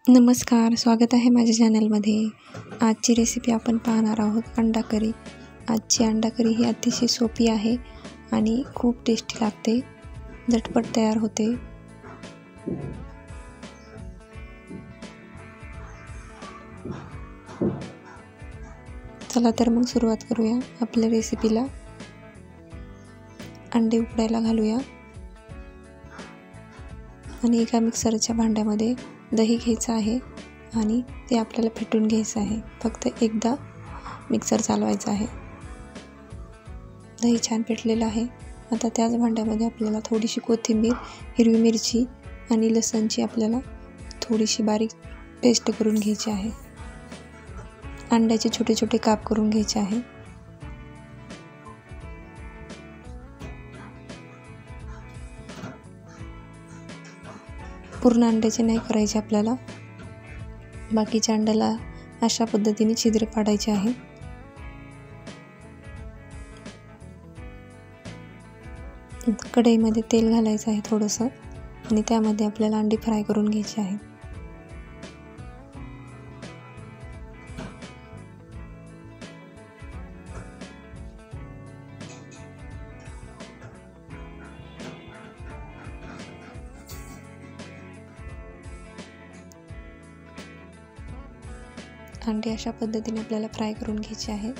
नमस्कार, स्वागत आहे माझ्या चॅनलमध्ये. आजची रेसिपी आपण पाहणार आहोत अंडा करी. आजची अंडा करी ही अतिशय सोपी आहे आणि खूप टेस्टी लागते, झटपट तयार होते. चला तर मग सुरुवात करूया आपल्या रेसिपीला. अंडे उकडायला घालूया आणि एका मिक्सरच्या भांड्यामध्ये दही घ्यायचं आहे आणि ते आपल्याला फेटून घ्यायचं आहे. फक्त एकदा मिक्सर चालवायचा आहे. दही छान फेटलेलं आहे. आता त्याच भांड्यामध्ये आपल्याला थोडीशी कोथिंबीर, हिरवी मिरची आणि लसणची आपल्याला थोडीशी बारीक पेस्ट करून घ्यायची आहे. अंड्याचे छोटे छोटे काप करून घ्यायचे आहे. पूर्ण अंड्याचे नाही करायचे आपल्याला, बाकीच्या अंड्याला अशा पद्धतीने छिद्र पाडायचे आहे. कढईमध्ये तेल घालायचं आहे थोडंसं आणि त्यामध्ये आपल्याला अंडी फ्राय करून घ्यायची आहे. अंडे अशा पद्धतीने आपल्याला फ्राय करून घ्यायचे आहे.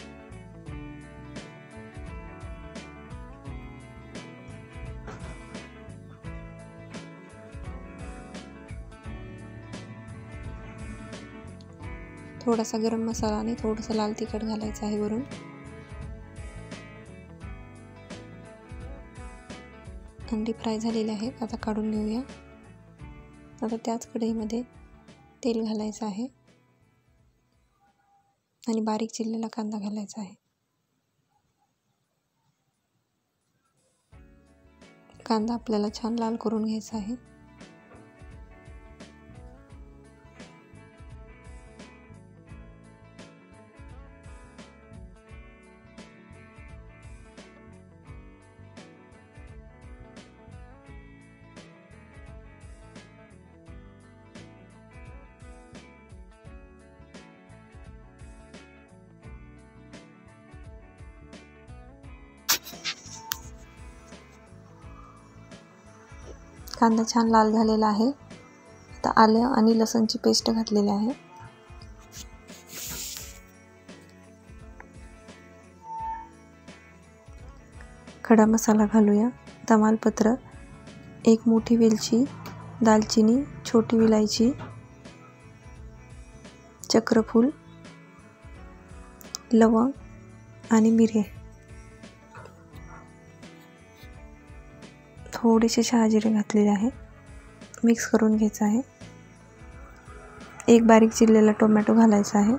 थोडासा गरम मसाला आणि थोडंसं लाल तिखट घालायचं आहे वरून. अंडी फ्राय झालेले आहेत, आता काढून घेऊया. आता त्याच कढईमध्ये तेल घालायचं आहे आणि बारीक चिरलेला कांदा घालायचा आहे. कांदा आपल्याला छान लाल करून घ्यायचा आहे. कांदा छान लाल झालेला आहे. आता आलं आणि लसणची पेस्ट घातलेली आहे. खडा मसाला घालूया. तमालपत्र, एक मोठी वेलची, दालचिनी, छोटी विलायची, चक्रफूल, लवंग आणि मिरे, थोडेसे शहाजिरे घातलेले आहे. मिक्स करून घ्यायचं आहे. एक बारीक चिरलेला टोमॅटो घालायचा आहे.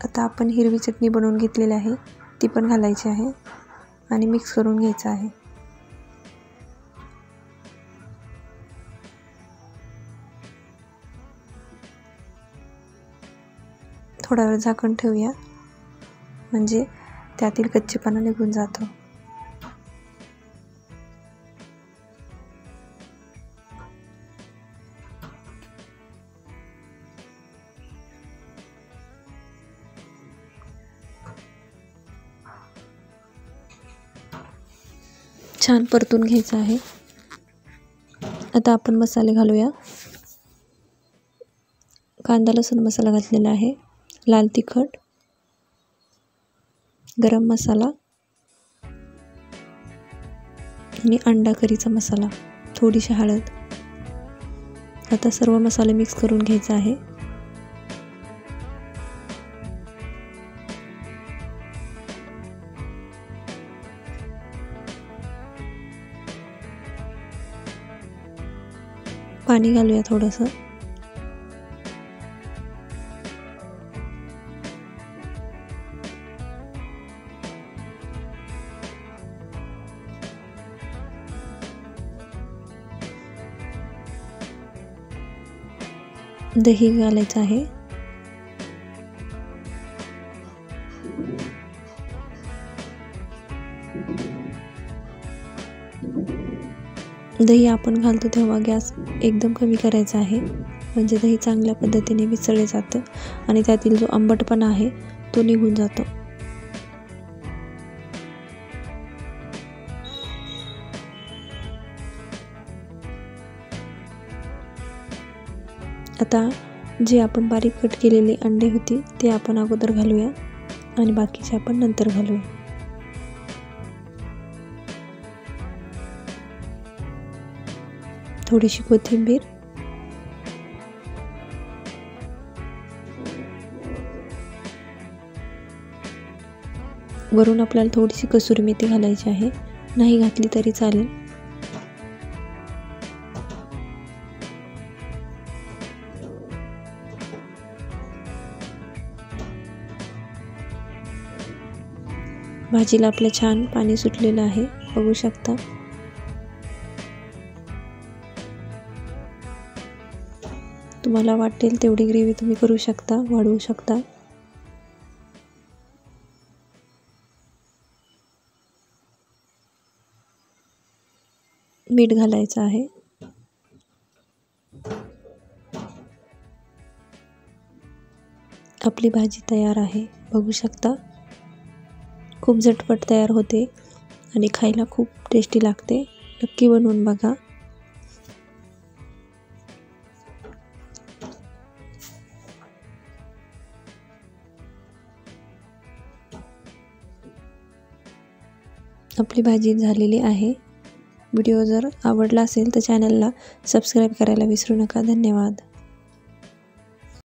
आता आपण हिरवी चटणी बनवून घेतलेली आहे, ती पण घालायची आहे आणि मिक्स करून घ्यायचं आहे. थोडा वेळ झाकण ठेवूया, म्हणजे त्यातील कच्चेपणा निघून जातो. छान परतून घ्यायचं आहे. आता आपण मसाले घालूया. कांदा लसूण मसाला घातलेला आहे, लाल तिखट, गरम मसाला आणि अंडा करीचा मसाला, थोडीशी हळद. आता सर्व मसाले मिक्स करून घ्यायचा आहे. पाणी घालूया थोडंसं. दही घालायचं आहे. दही आपण घालतो तेव्हा गॅस एकदम कमी करायचा आहे, म्हणजे दही चांगल्या पद्धतीने मिसळले जातं आणि त्यातील जो आंबटपणा आहे तो निघून जातो. आता जे आपण बारीक कट केलेले अंडे होते ते आपण अगोदर घालूया आणि बाकीचे आपण नंतर घालूया. थोडीशी कोथिंबीर, वरून आपल्याला थोडीशी कसुरी मेथी घालायची आहे, नाही घातली तरी चालेल. भाजीला आपलं छान पाणी सुटलेलं आहे, बघू शकता. तुम्हाला वाटेल तेवढी ग्रेव्ही तुम्ही करू शकता, वाढवू शकता. मीठ घालायचं आहे. आपली भाजी तयार आहे, बघू शकता. खूप झटपट तयार होते आणि खायला खूप टेस्टी लागते. नक्की बनवून बघा. आपली भाजी झालेली आहे. व्हिडिओ जर आवडला असेल तर चॅनलला सबस्क्राईब करायला विसरू नका. धन्यवाद.